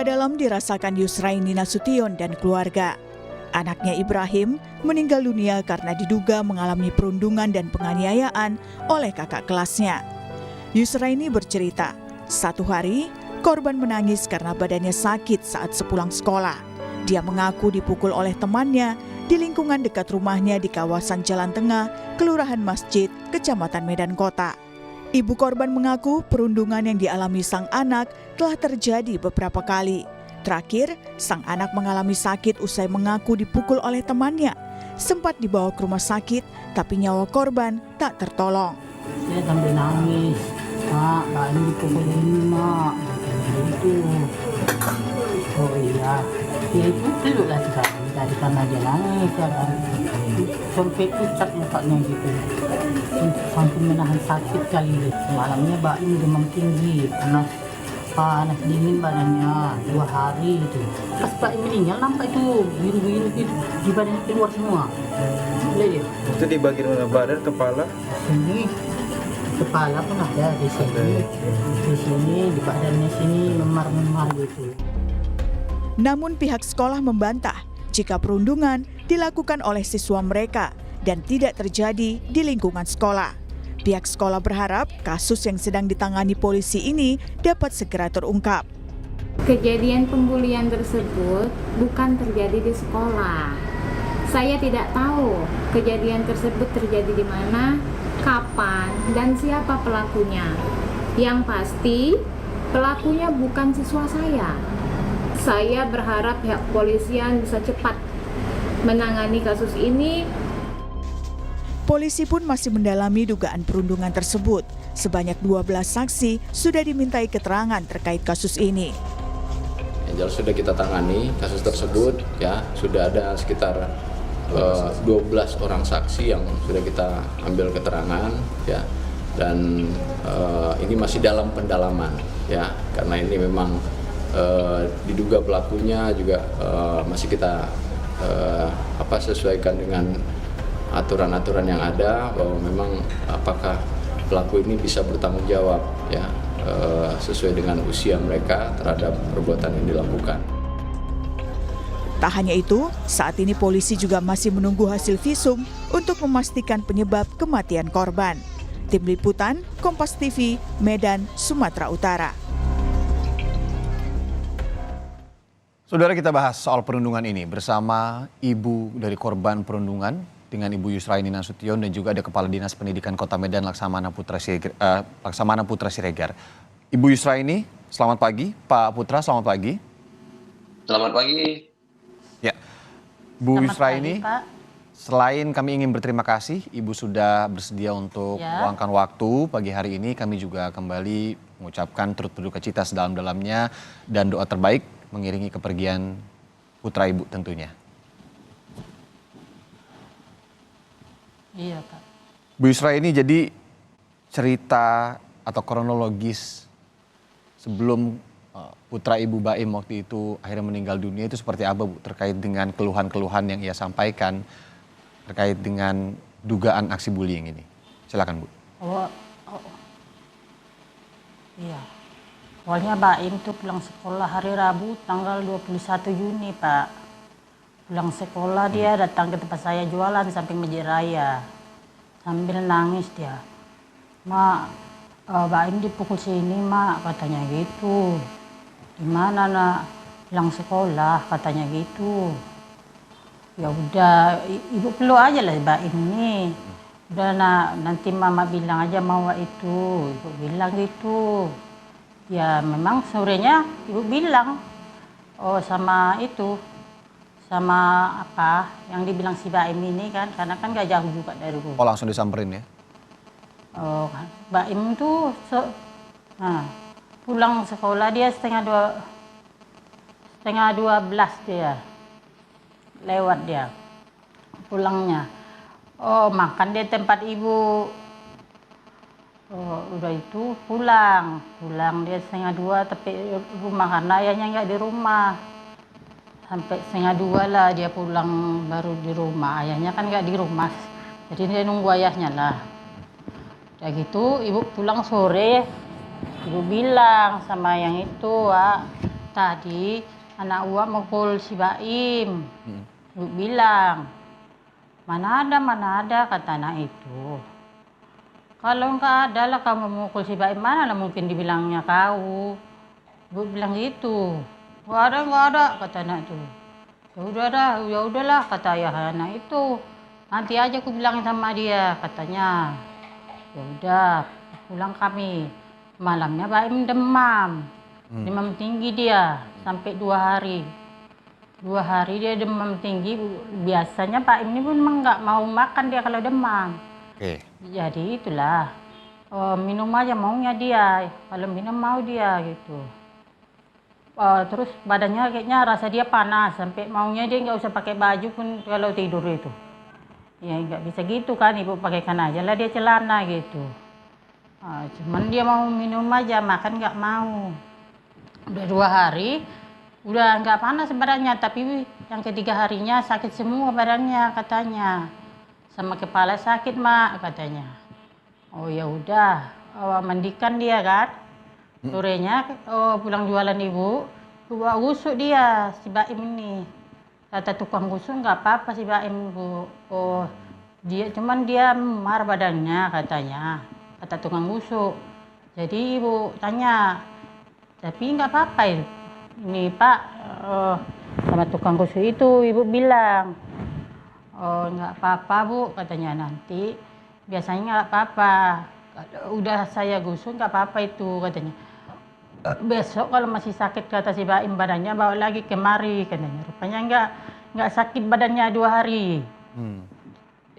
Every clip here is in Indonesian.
Duka dalam dirasakan Yusraini Nasution dan keluarga. Anaknya Ibrahim meninggal dunia karena diduga mengalami perundungan dan penganiayaan oleh kakak kelasnya. Yusraini bercerita, satu hari korban menangis karena badannya sakit saat sepulang sekolah. Dia mengaku dipukul oleh temannya di lingkungan dekat rumahnya di kawasan Jalan Tengah, Kelurahan Masjid, Kecamatan Medan Kota. Ibu korban mengaku perundungan yang dialami sang anak telah terjadi beberapa kali. Terakhir, sang anak mengalami sakit usai mengaku dipukul oleh temannya. Sempat dibawa ke rumah sakit, tapi nyawa korban tak tertolong. Dia sambil nangis, "Mak, ini dipukul ini, Mak." Gitu. Oh iya, dia itu peluklah dari karena dia nangis kan. Sampai pucat mukanya gitu. Sampai menahan sakit kali. Malamnya Baim demam tinggi, panas dingin badannya 2 hari itu. Pas Baim meninggal nampak itu biru-biru gitu, di badannya keluar semua. Lihat Itu di bagian mana? Badan, kepala? sini, kepala pun ada di sini, di badannya sini memar-memar gitu. Namun pihak sekolah membantah jika perundungan dilakukan oleh siswa mereka dan tidak terjadi di lingkungan sekolah. Pihak sekolah berharap kasus yang sedang ditangani polisi ini dapat segera terungkap. Kejadian pembulian tersebut bukan terjadi di sekolah. Saya tidak tahu kejadian tersebut terjadi di mana, kapan, dan siapa pelakunya. Yang pasti, pelakunya bukan siswa saya. Saya berharap pihak kepolisian bisa cepat menangani kasus ini. Polisi pun masih mendalami dugaan perundungan tersebut. Sebanyak 12 saksi sudah dimintai keterangan terkait kasus ini. Yang jelas sudah kita tangani kasus tersebut, ya sudah ada sekitar 12 orang saksi yang sudah kita ambil keterangan, ya, dan ini masih dalam pendalaman, ya, karena ini memang diduga pelakunya juga masih kita sesuaikan dengan aturan-aturan yang ada, bahwa memang apakah pelaku ini bisa bertanggung jawab, ya, sesuai dengan usia mereka terhadap perbuatan yang dilakukan. Tak hanya itu, saat ini polisi juga masih menunggu hasil visum untuk memastikan penyebab kematian korban. Tim Liputan, Kompas TV, Medan, Sumatera Utara. Saudara, kita bahas soal perundungan ini bersama ibu dari korban perundungan dengan Ibu Yusraini Nasution dan juga ada Kepala Dinas Pendidikan Kota Medan Laksamana Putra Siregar. Ibu Yusraini, selamat pagi. Pak Putra, selamat pagi. Selamat pagi. Ya, Bu Selamat Yusraini, pagi, Pak. selain kami ingin berterima kasih, Ibu sudah bersedia untuk meluangkan waktu pagi hari ini. Kami juga kembali mengucapkan turut berduka cita sedalam-dalamnya dan doa terbaik mengiringi kepergian putra Ibu tentunya. Iya, Pak. Bu Yusraini, jadi cerita atau kronologis sebelum putra Ibu Baim waktu itu akhirnya meninggal dunia itu seperti apa, Bu? Terkait dengan keluhan-keluhan yang ia sampaikan terkait dengan dugaan aksi bullying ini. Silakan, Bu. Iya. Awalnya Baim tuh pulang sekolah hari Rabu tanggal 21 Juni, Pak. Pulang sekolah dia datang ke tempat saya jualan samping Masjid Raya. Sambil nangis dia. "Mak, Baim dipukul sini, Mak," katanya gitu. "Di mana, Nak?" "Pulang sekolah," katanya gitu. Ya udah, Ibu peluk aja lah Baim ini. "Udah, Nak, nanti Mama bilang aja mau itu." Ibu bilang gitu. Ya memang sorenya Ibu bilang, sama itu, sama apa yang dibilang si Baim ini kan, karena kan gak jauh juga dari rumah. Oh, langsung disamperin ya? Baim tuh pulang sekolah dia setengah 12 dia, lewat dia pulangnya. Makan di tempat Ibu. Udah itu pulang dia setengah 2 tapi rumah karena ayahnya nggak di rumah. Sampai setengah 2 lah dia pulang baru di rumah, ayahnya kan nggak di rumah, jadi dia nunggu ayahnya lah. Udah gitu Ibu pulang sore, Ibu bilang sama yang itu, Tadi anak uak mukul si Baim. Ibu bilang, mana ada kata anak itu. Kalau enggak ada lah kamu memukul si Baim, mana lah mungkin dibilangnya kau. Ibu bilang gitu. Enggak ada kata anak itu. Ya udahlah kata ayah anak itu. Nanti aja aku bilangin sama dia katanya. Ya udah, pulang kami. Malamnya Baim demam. Demam tinggi dia sampai 2 hari. 2 hari dia demam tinggi. Biasanya Baim ini pun memang nggak mau makan dia kalau demam. Oke. Jadi itulah, minum aja maunya dia. Kalau minum mau dia gitu. Terus badannya kayaknya rasa dia panas. Sampai maunya dia nggak usah pakai baju pun kalau tidur itu. Ya nggak bisa gitu kan, ibu pakaikan aja lah dia celana gitu. Cuman dia mau minum aja, makan nggak mau. Udah 2 hari, udah nggak panas badannya, tapi yang ketiga harinya sakit semua badannya katanya. Sama kepala sakit mak katanya. Oh ya udah, mandikan dia kan. Sorenya pulang jualan ibu gusuk dia si Baim ini. Kata tukang gusuk nggak apa-apa si Baim bu. Cuman dia marah badannya katanya. Kata tukang gusuk. Jadi ibu tanya, tapi nggak apa-apa ini Pak, sama tukang gusuk itu ibu bilang, nggak apa-apa bu katanya, nanti biasanya nggak apa-apa. Udah saya gusuk nggak apa-apa itu katanya. Besok kalau masih sakit kata si Baim badannya bawa lagi kemari katanya. Rupanya nggak sakit badannya 2 hari.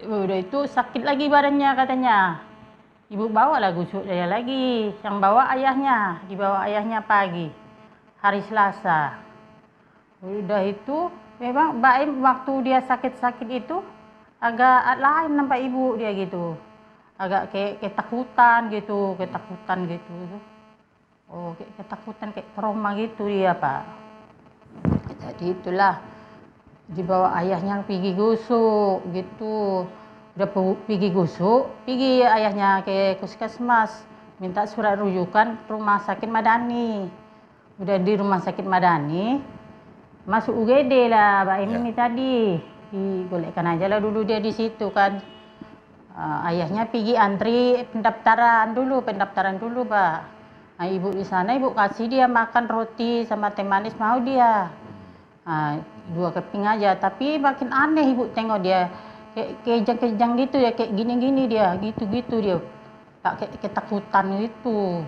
Udah itu sakit lagi badannya katanya. Ibu bawa lah gusuk dia lagi. Yang bawa ayahnya, dibawa ayahnya pagi hari Selasa. Udah itu memang Baim waktu dia sakit-sakit itu agak lain nampak ibu dia gitu. Agak kayak ketakutan gitu. Kayak ketakutan, kayak trauma gitu dia Pak. Jadi itulah dibawa ayahnya pergi gusuk gitu. Udah pergi gusuk, pergi ayahnya ke puskesmas minta surat rujukan rumah sakit Madani. Udah di rumah sakit Madani, masuk UGD lah Baim ini tadi. Digolekkan aja lah dulu dia di situ kan. Ayahnya pergi antri pendaftaran dulu Pak. Ibu di sana, ibu kasih dia makan roti sama teh manis mau dia. 2 keping aja, tapi makin aneh ibu tengok dia kayak kejang-kejang gitu ya, kayak gini-gini dia, gitu-gitu dia. Kayak ketakutan gitu.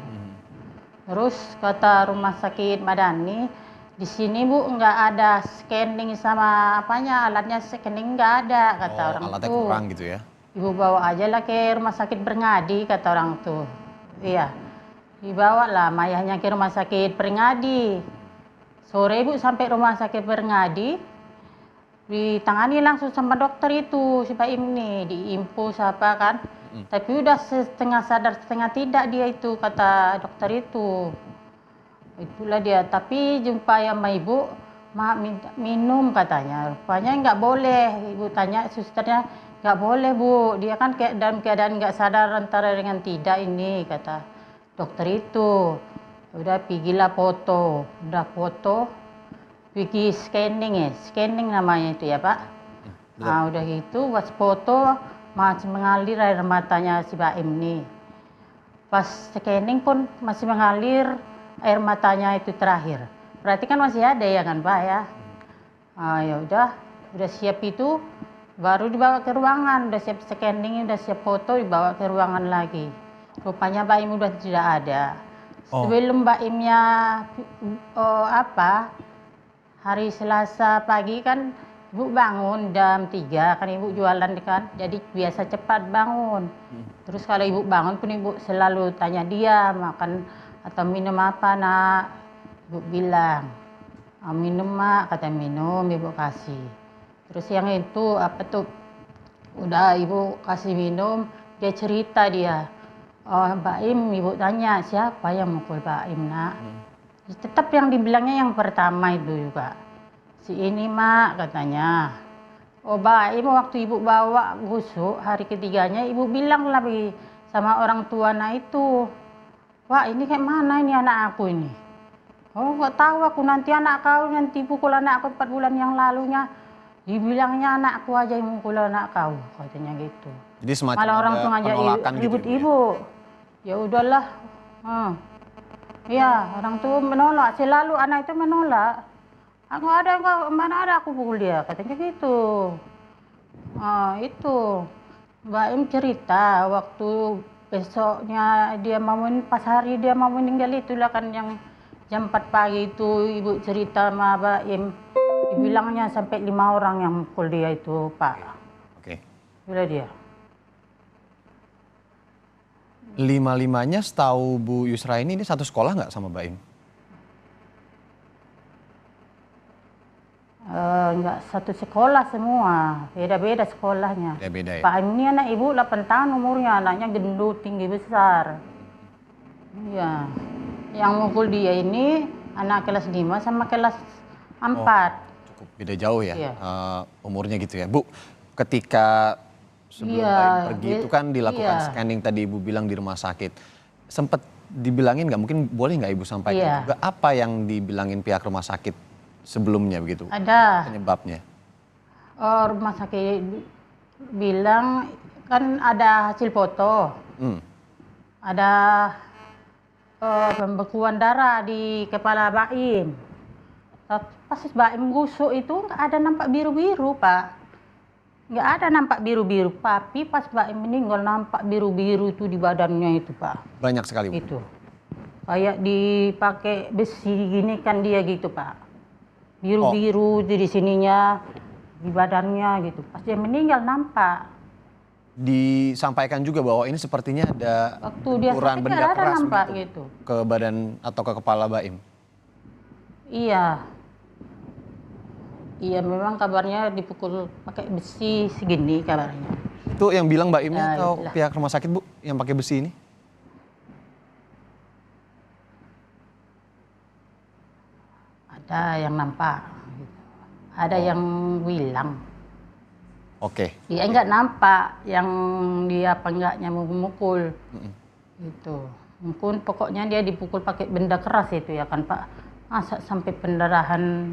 Terus kata rumah sakit Madani, di sini bu nggak ada scanning sama apanya, alatnya scanning nggak ada kata orang tuh. Alatnya kurang gitu ya? Ibu bawa aja lah ke rumah sakit Bernadi kata orang tuh. Iya. Dibawa lah ayahnya ke rumah sakit Bernadi. Sore ibu sampai rumah sakit Bernadi, ditangani langsung sama dokter itu si Baim ini, diinfus apa kan. Tapi udah setengah sadar setengah tidak dia itu kata dokter itu. Itulah dia, tapi jumpa sama ibu, mak minta minum katanya. Rupanya nggak boleh, ibu tanya susternya, nggak boleh bu, dia kan kayak dalam keadaan nggak sadar antara dengan tidak ini kata dokter itu. Udah pergilah foto, pergi scanning namanya itu ya Pak. Udah gitu pas foto masih mengalir air matanya si Baim ini. Pas scanning pun masih mengalir air matanya itu terakhir. Berarti kan masih ada ya kan Pak ya. Ya udah siap itu baru dibawa ke ruangan, udah siap scanning, udah siap foto, dibawa ke ruangan lagi. Rupanya Baim udah tidak ada. Sebelum Baimnya hari Selasa pagi kan ibu bangun jam 3 kan ibu jualan kan, jadi biasa cepat bangun. Terus kalau ibu bangun pun ibu selalu tanya dia makan atau minum apa nak. Ibu bilang minum mak, kata minum ibu kasih. Terus yang itu udah ibu kasih minum, dia cerita dia. Baim, ibu tanya siapa yang mukul Baim nak? Tetap yang dibilangnya yang pertama itu juga. Si ini mak katanya. Baim waktu ibu bawa gusuk hari ketiganya ibu bilang lagi sama orang tua anak itu. Wah ini kayak mana ini anak aku ini? Oh, nggak tahu aku, nanti anak kau nanti pukul anak aku 4 bulan yang lalunya. Dibilangnya anakku aja yang mukul anak kau, katanya gitu. Jadi semacam Malah orang ada tuh ngajak penolakan gitu ribut Ibu ya? ibu. Ya udahlah. Iya, orang tuh menolak. Selalu anak itu menolak. Aku ada mana ada aku pukul dia, katanya gitu. Itu Mbak Im cerita waktu besoknya dia pas hari dia mau meninggal itulah kan yang jam 4 pagi itu ibu cerita sama Mbak Im. Dibilangnya sampai 5 orang yang mukul dia itu, Pak. Oke. Bila dia. 5-5-nya setahu Bu Yusra ini satu sekolah nggak sama Mbak Im? Enggak satu sekolah semua, beda-beda sekolahnya. Beda-beda ya? Pak Im ini anak ibu 8 tahun umurnya, anaknya gendut, tinggi besar. Iya. Yang mukul dia ini anak kelas 5 sama kelas 4. Cukup beda jauh ya Iya. umurnya gitu ya. Bu, ketika sebelum Iya, Mbak Im pergi itu kan dilakukan iya. scanning tadi Ibu bilang di rumah sakit. Sempet dibilangin nggak, mungkin boleh nggak Ibu sampaikan Iya. juga apa yang dibilangin pihak rumah sakit sebelumnya begitu? Ada. Penyebabnya. Rumah sakit bilang kan ada hasil foto, ada pembekuan darah di kepala Baim. Pas Baim gusuk itu nggak ada nampak biru-biru, Pak. Nggak ada nampak biru-biru, tapi pas Baim meninggal nampak biru-biru itu di badannya itu, Pak. Banyak sekali Bu. Itu kayak dipakai besi gini kan dia gitu, Pak. Biru-biru di sininya, di badannya gitu. Pas dia meninggal nampak. Disampaikan juga bahwa ini sepertinya ada Waktu dia benturan sakit benda nggak ada keras nampak begitu gitu. ke badan atau ke kepala Baim. Iya. Iya, memang kabarnya dipukul pakai besi segini kabarnya. Itu yang bilang Mbak Imnya Ya, atau itulah. pihak rumah sakit Bu yang pakai besi ini? Ada yang nampak. Gitu. Ada yang bilang. Oke. Dia enggak nampak yang dia apa enggaknya memukul. Gitu. Mungkin pokoknya dia dipukul pakai benda keras itu ya kan, Pak. Masa sampai pendarahan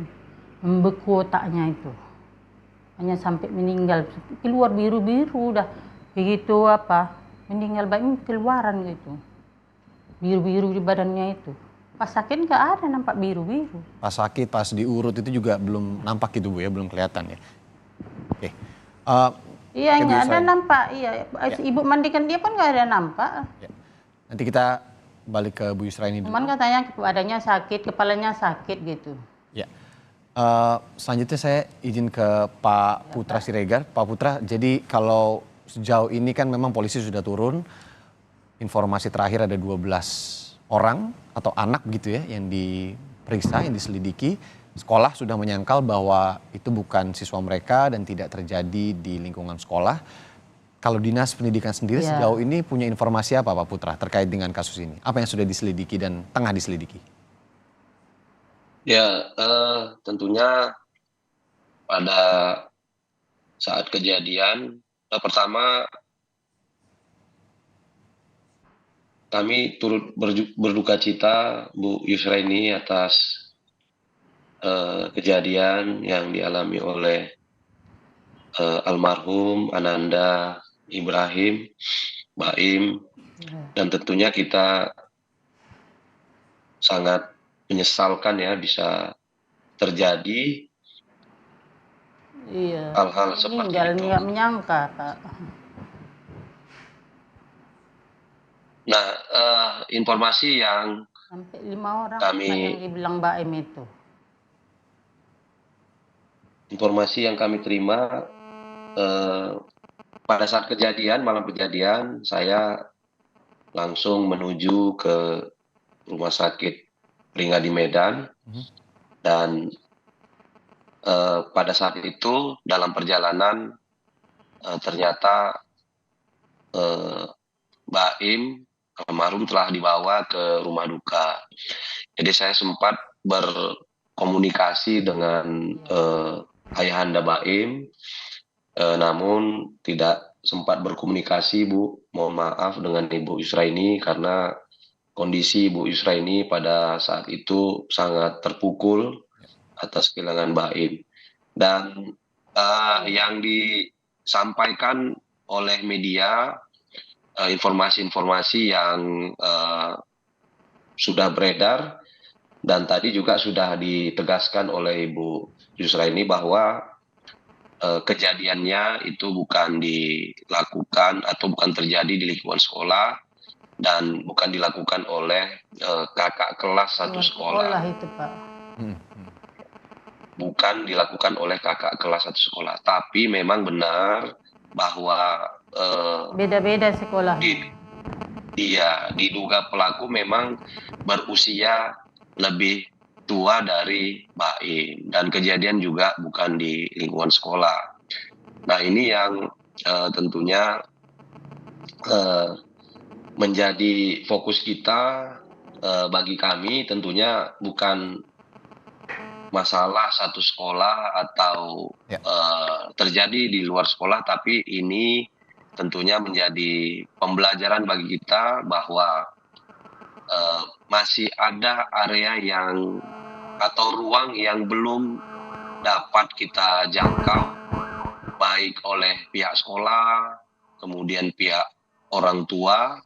membeku otaknya itu. Hanya sampai meninggal, keluar biru-biru dah. Begitu apa, meninggal bayi keluaran gitu. Biru-biru di badannya itu. Pas sakit nggak ada nampak biru-biru. Pas sakit, pas diurut itu juga belum nampak gitu Bu ya, belum kelihatan ya. Oke. Iya, Oke, Bu nggak ada Yusra. nampak. Iya, ibu mandikan dia pun nggak ada nampak. Ya. Nanti kita balik ke Bu Yusra ini dulu. Cuman katanya badannya sakit, kepalanya sakit gitu. Ya. Selanjutnya saya izin ke Pak Putra Siregar. Pak Putra, jadi kalau sejauh ini kan memang polisi sudah turun. Informasi terakhir ada 12 orang atau anak gitu ya yang diperiksa, yang diselidiki. Sekolah sudah menyangkal bahwa itu bukan siswa mereka dan tidak terjadi di lingkungan sekolah. Kalau Dinas Pendidikan sendiri Ya. sejauh ini punya informasi apa Pak Putra terkait dengan kasus ini? Apa yang sudah diselidiki dan tengah diselidiki? Ya, tentunya pada saat kejadian, pertama kami turut berduka cita Bu Yusra ini atas kejadian yang dialami oleh almarhum Ananda Ibrahim, Baim, dan tentunya kita sangat menyesalkan ya bisa terjadi Iya. hal-hal seperti Meninggal itu. nggak menyangka, Pak. Nah, informasi yang Sampai 5 orang Kami- Pak, yang dibilang Baim itu. informasi yang kami terima pada saat kejadian, malam kejadian, saya langsung menuju ke rumah sakit Ringa di Medan, dan pada saat itu dalam perjalanan ternyata Baim almarhum telah dibawa ke rumah duka. Jadi saya sempat berkomunikasi dengan ayahanda Baim, namun tidak sempat berkomunikasi Bu, mohon maaf dengan Ibu Yusra ini karena kondisi Bu Yusra ini pada saat itu sangat terpukul atas kehilangan Baim. Dan yang disampaikan oleh media, informasi-informasi yang sudah beredar, dan tadi juga sudah ditegaskan oleh Ibu Yusra ini bahwa kejadiannya itu bukan dilakukan atau bukan terjadi di lingkungan sekolah dan bukan dilakukan oleh kakak kelas satu sekolah. Itu, Pak. Bukan dilakukan oleh kakak kelas satu sekolah, tapi memang benar bahwa Beda-beda sekolah. diduga pelaku memang berusia lebih tua dari Baim dan kejadian juga bukan di lingkungan sekolah. Nah, ini yang tentunya menjadi fokus kita. Bagi kami tentunya bukan masalah satu sekolah atau terjadi di luar sekolah, tapi ini tentunya menjadi pembelajaran bagi kita bahwa masih ada area yang atau ruang yang belum dapat kita jangkau, baik oleh pihak sekolah, kemudian pihak orang tua,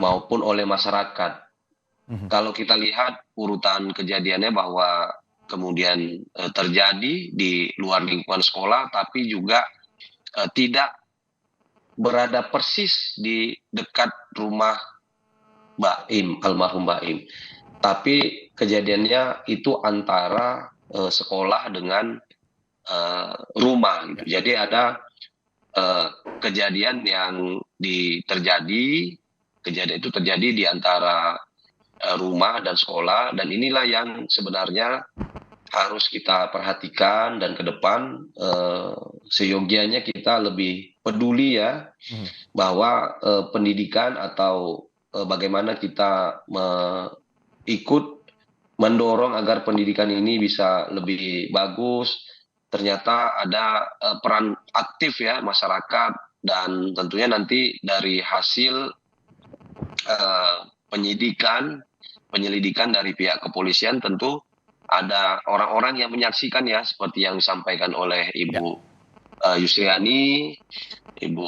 maupun oleh masyarakat. Kalau kita lihat urutan kejadiannya bahwa kemudian terjadi di luar lingkungan sekolah, tapi juga tidak berada persis di dekat rumah Baim, almarhum Baim. Tapi kejadiannya itu antara sekolah dengan rumah. Gitu. Jadi ada kejadian yang kejadian itu terjadi di antara rumah dan sekolah, dan inilah yang sebenarnya harus kita perhatikan dan ke depan seyogianya kita lebih peduli ya bahwa pendidikan atau bagaimana kita ikut mendorong agar pendidikan ini bisa lebih bagus. Ternyata ada peran aktif ya masyarakat, dan tentunya nanti dari hasil penyelidikan dari pihak kepolisian tentu ada orang-orang yang menyaksikan ya, seperti yang disampaikan oleh Ibu Yusriani, Ibu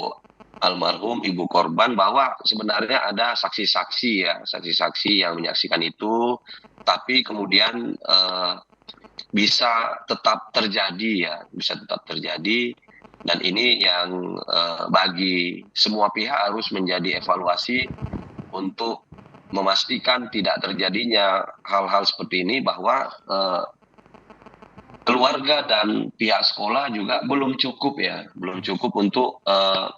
almarhum, Ibu korban, bahwa sebenarnya ada saksi-saksi yang menyaksikan itu, tapi kemudian bisa tetap terjadi, dan ini yang bagi semua pihak harus menjadi evaluasi untuk memastikan tidak terjadinya hal-hal seperti ini, bahwa keluarga dan pihak sekolah juga belum cukup untuk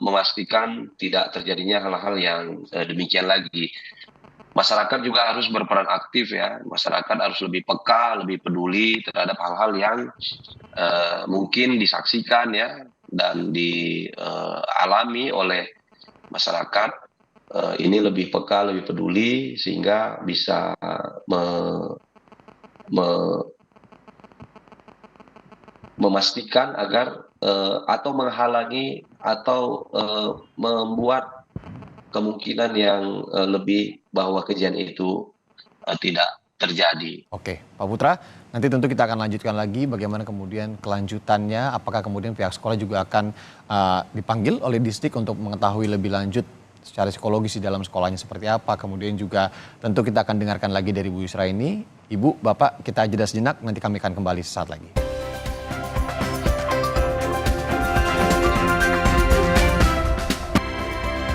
memastikan tidak terjadinya hal-hal yang demikian lagi. Masyarakat juga harus berperan aktif ya, masyarakat harus lebih peka, lebih peduli terhadap hal-hal yang mungkin disaksikan ya dan dialami oleh masyarakat. Ini lebih peka, lebih peduli, sehingga bisa memastikan agar atau menghalangi atau membuat kemungkinan yang lebih bahwa kejadian itu tidak terjadi. Oke, Pak Putra, nanti tentu kita akan lanjutkan lagi bagaimana kemudian kelanjutannya, apakah kemudian pihak sekolah juga akan dipanggil oleh distrik untuk mengetahui lebih lanjut secara psikologis di dalam sekolahnya seperti apa. Kemudian juga tentu kita akan dengarkan lagi dari Bu Yusra ini. Ibu, Bapak, kita jeda sejenak, nanti kami akan kembali sesaat lagi.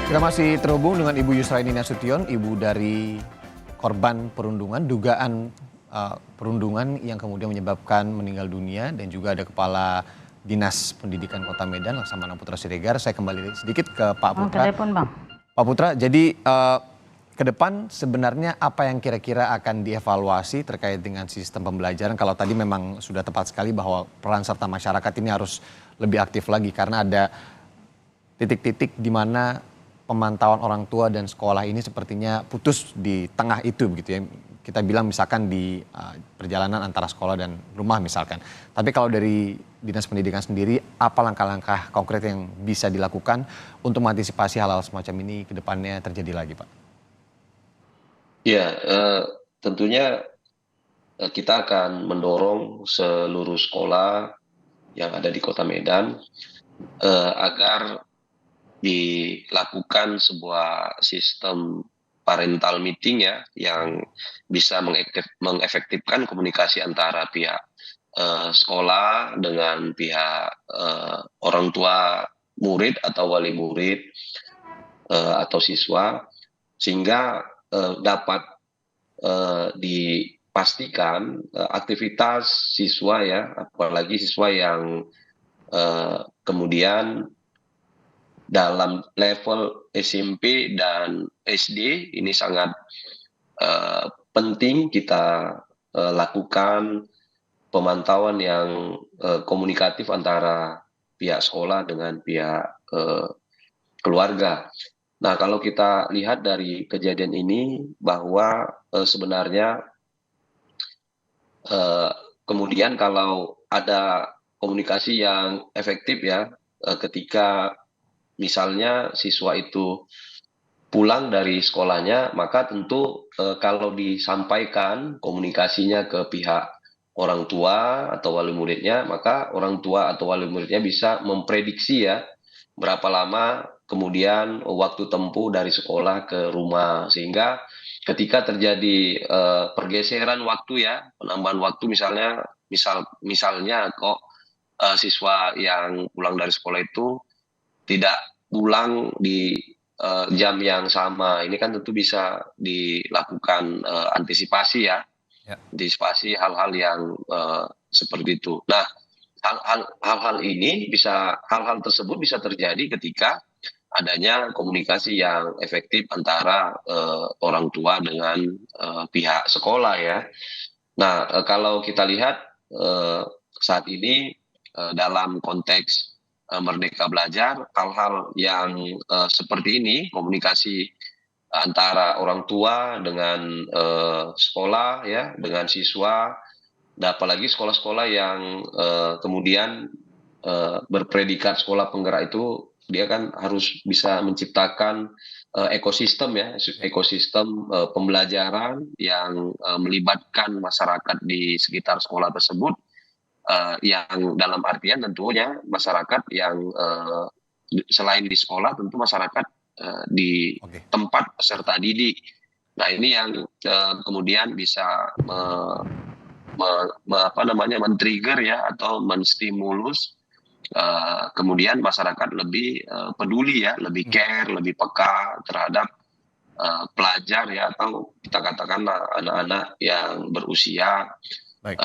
Kita masih terhubung dengan Ibu Yusraini Nasution, ibu dari korban perundungan, dugaan perundungan yang kemudian menyebabkan meninggal dunia, dan juga ada Kepala Dinas Pendidikan Kota Medan, Laksamana Putra Siregar. Saya kembali sedikit ke Pak Putra. Telepon, Bang. Pak Putra, jadi ke depan sebenarnya apa yang kira-kira akan dievaluasi terkait dengan sistem pembelajaran? Kalau tadi memang sudah tepat sekali bahwa peran serta masyarakat ini harus lebih aktif lagi, karena ada titik-titik di mana pemantauan orang tua dan sekolah ini sepertinya putus di tengah itu begitu ya. Kita bilang misalkan di perjalanan antara sekolah dan rumah misalkan. Tapi kalau dari Dinas Pendidikan sendiri, apa langkah-langkah konkret yang bisa dilakukan untuk mengantisipasi hal-hal semacam ini ke depannya terjadi lagi, Pak? Ya, tentunya kita akan mendorong seluruh sekolah yang ada di Kota Medan agar dilakukan sebuah sistem parental meeting ya yang bisa mengefektifkan komunikasi antara pihak sekolah dengan pihak orang tua murid atau wali murid atau siswa sehingga dapat dipastikan aktivitas siswa ya apalagi siswa yang kemudian dalam level SMP dan SD ini sangat penting kita lakukan pemantauan yang komunikatif antara pihak sekolah dengan pihak keluarga. Nah, kalau kita lihat dari kejadian ini bahwa sebenarnya kemudian kalau ada komunikasi yang efektif ya ketika misalnya siswa itu pulang dari sekolahnya, maka tentu kalau disampaikan komunikasinya ke pihak orang tua atau wali muridnya, maka orang tua atau wali muridnya bisa memprediksi ya berapa lama kemudian waktu tempuh dari sekolah ke rumah, sehingga ketika terjadi pergeseran waktu ya, penambahan waktu misalnya kok siswa yang pulang dari sekolah itu tidak pulang di jam yang sama. Ini kan tentu bisa dilakukan antisipasi ya, Ya. antisipasi hal-hal yang seperti itu. Nah, hal-hal tersebut bisa terjadi ketika adanya komunikasi yang efektif antara orang tua dengan pihak sekolah ya. Nah, kalau kita lihat saat ini dalam konteks Merdeka Belajar, hal-hal yang seperti ini, komunikasi antara orang tua dengan sekolah, ya, dengan siswa, dan apalagi sekolah-sekolah yang kemudian berpredikat sekolah penggerak itu, dia kan harus bisa menciptakan ekosistem ya, ekosistem pembelajaran yang melibatkan masyarakat di sekitar sekolah tersebut yang dalam artian tentunya masyarakat yang selain di sekolah tentu masyarakat di Oke. tempat peserta didik. Nah ini yang kemudian bisa men-trigger ya atau menstimulus kemudian masyarakat lebih peduli ya, lebih care, lebih peka terhadap pelajar ya atau kita katakan anak-anak yang berusia Baik.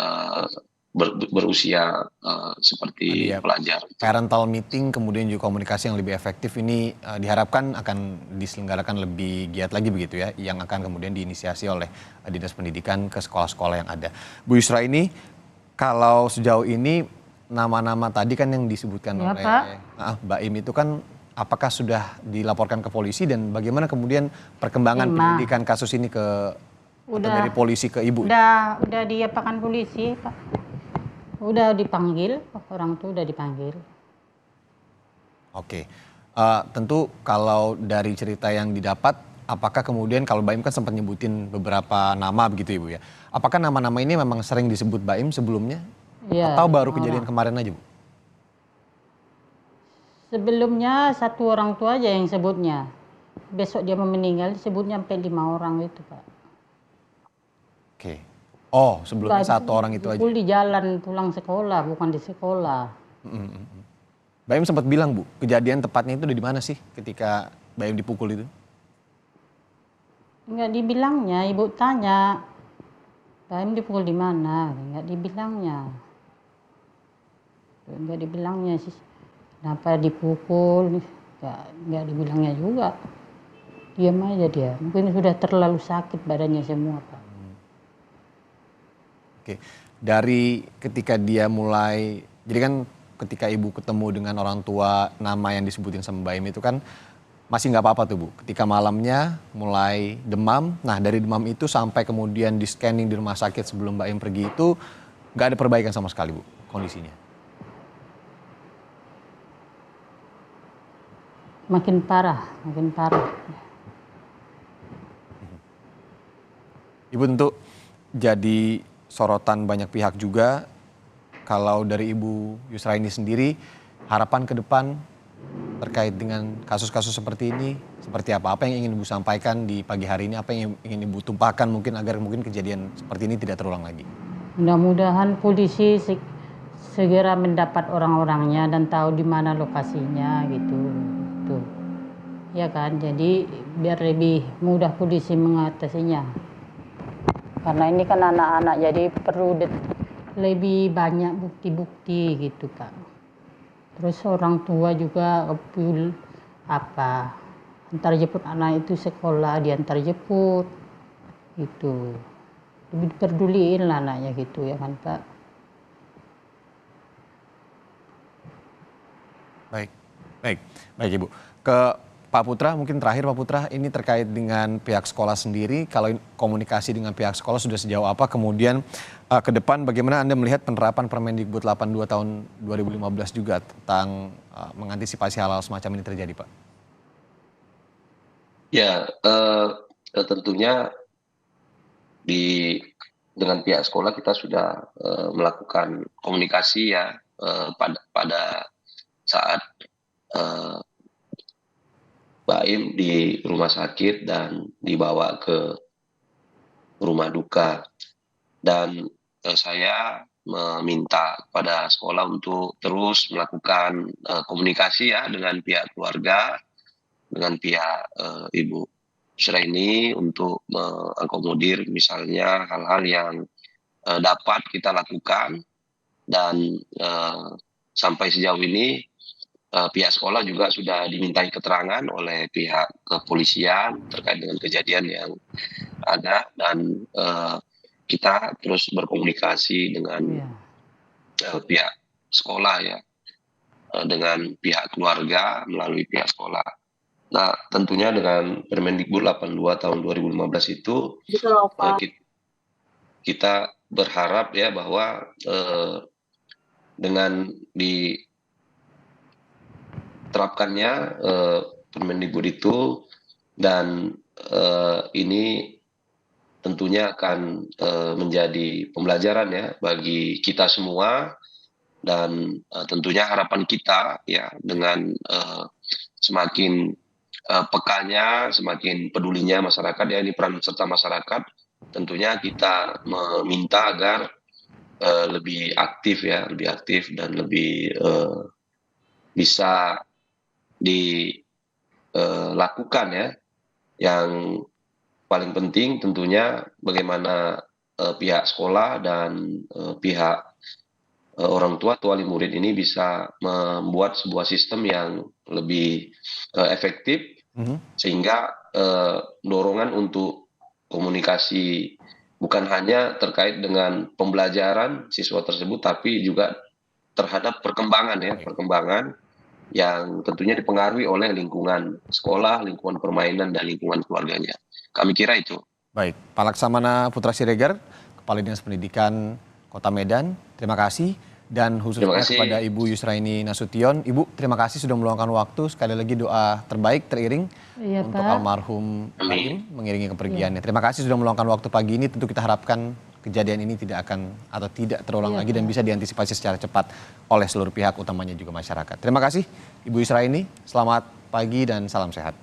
berusia seperti Tadi ya, pelajar. parental meeting kemudian juga komunikasi yang lebih efektif ini diharapkan akan diselenggarakan lebih giat lagi begitu ya, yang akan kemudian diinisiasi oleh Dinas Pendidikan ke sekolah-sekolah yang ada. Bu Yusra, ini kalau sejauh ini nama-nama tadi kan yang disebutkan Ya, oleh Pak. Mbak Im itu kan apakah sudah dilaporkan ke polisi dan bagaimana kemudian perkembangan Ima. penyelidikan kasus ini ke atau Udah. dari polisi ke Ibu? Udah diapakan polisi, Pak. Udah dipanggil, orang tuh udah dipanggil. Oke, tentu kalau dari cerita yang didapat, apakah kemudian kalau Mbak Im kan sempat nyebutin beberapa nama begitu Ibu ya. Apakah nama-nama ini memang sering disebut Mbak Im sebelumnya? Iya, Atau baru orang. kejadian kemarin aja Bu? Sebelumnya satu orang tua aja yang sebutnya. Besok dia mau meninggal disebutnya sampai 5 orang itu, Pak. Oke. Oh, sebelumnya Bukan, satu orang itu aja. dipukul di jalan pulang sekolah, bukan di sekolah. Mbak Im sempat bilang Bu, kejadian tepatnya itu di mana sih ketika Mbak Im dipukul itu? Enggak dibilangnya, ibu tanya. Baim dipukul di mana? Enggak dibilangnya. Enggak dibilangnya sih. Kenapa dipukul? Enggak dibilangnya juga. Diam aja dia. Mungkin sudah terlalu sakit badannya semua, Pak. Oke, dari ketika dia mulai, jadi kan ketika Ibu ketemu dengan orang tua nama yang disebutin sama Mbak Im itu kan masih nggak apa-apa tuh Bu. Ketika malamnya mulai demam, nah dari demam itu sampai kemudian di scanning di rumah sakit sebelum Mbak Im pergi itu nggak ada perbaikan sama sekali Bu kondisinya. Makin parah, makin parah. Ibu tentu jadi sorotan banyak pihak juga. Kalau dari Ibu Yusraini sendiri, harapan ke depan terkait dengan kasus-kasus seperti ini, seperti apa? Apa yang ingin Ibu sampaikan di pagi hari ini? Apa yang ingin Ibu tumpahkan mungkin agar mungkin kejadian seperti ini tidak terulang lagi? Mudah-mudahan polisi segera mendapat orang-orangnya dan tahu di mana lokasinya gitu. Tuh. Ya kan, jadi biar lebih mudah polisi mengatasinya. Karena ini kan anak-anak, jadi perlu lebih banyak bukti-bukti gitu Kak. Terus orang tua juga antar jemput anak itu sekolah, diantar jemput gitu. Lebih diperduliin lah anaknya gitu ya kan Pak. Baik Ibu. Ke Pak Putra, mungkin terakhir Pak Putra, ini terkait dengan pihak sekolah sendiri, kalau komunikasi dengan pihak sekolah sudah sejauh apa, kemudian ke depan bagaimana Anda melihat penerapan Permendikbud 82 tahun 2015 juga tentang mengantisipasi hal-hal semacam ini terjadi Pak? Ya, tentunya dengan pihak sekolah kita sudah melakukan komunikasi ya pada saat Baim di rumah sakit dan dibawa ke rumah duka. Dan saya meminta kepada sekolah untuk terus melakukan komunikasi ya dengan pihak keluarga, dengan pihak Ibu Yusraini untuk mengakomodir misalnya hal-hal yang dapat kita lakukan. Dan sampai sejauh ini pihak sekolah juga sudah dimintai keterangan oleh pihak kepolisian terkait dengan kejadian yang ada, dan kita terus berkomunikasi dengan pihak sekolah ya, dengan pihak keluarga melalui pihak sekolah. Nah, tentunya dengan Permendikbud 82 tahun 2015 itu kita berharap ya bahwa dengan diterapkannya Permendikbud itu, dan ini tentunya akan menjadi pembelajaran ya bagi kita semua, dan tentunya harapan kita ya dengan semakin pekanya, semakin pedulinya masyarakat ya, ini peran serta masyarakat, tentunya kita meminta agar lebih aktif dan lebih bisa dilakukan ya. Yang paling penting tentunya bagaimana pihak sekolah dan pihak orang tua wali murid ini bisa membuat sebuah sistem yang lebih efektif, sehingga dorongan untuk komunikasi bukan hanya terkait dengan pembelajaran siswa tersebut, tapi juga terhadap perkembangan yang tentunya dipengaruhi oleh lingkungan sekolah, lingkungan permainan, dan lingkungan keluarganya. Kami kira itu. Baik, Pak Laksamana Putra Siregar, Kepala Dinas Pendidikan Kota Medan, terima kasih. Dan khususnya kepada Ibu Yusraini Nasution. Ibu, terima kasih sudah meluangkan waktu. Sekali lagi doa terbaik teriring untuk almarhum Baim mengiringi kepergiannya. Terima kasih sudah meluangkan waktu pagi ini. Tentu kita harapkan kejadian ini tidak terulang lagi dan bisa diantisipasi secara cepat oleh seluruh pihak, utamanya juga masyarakat. Terima kasih Ibu Yusraini, selamat pagi dan salam sehat.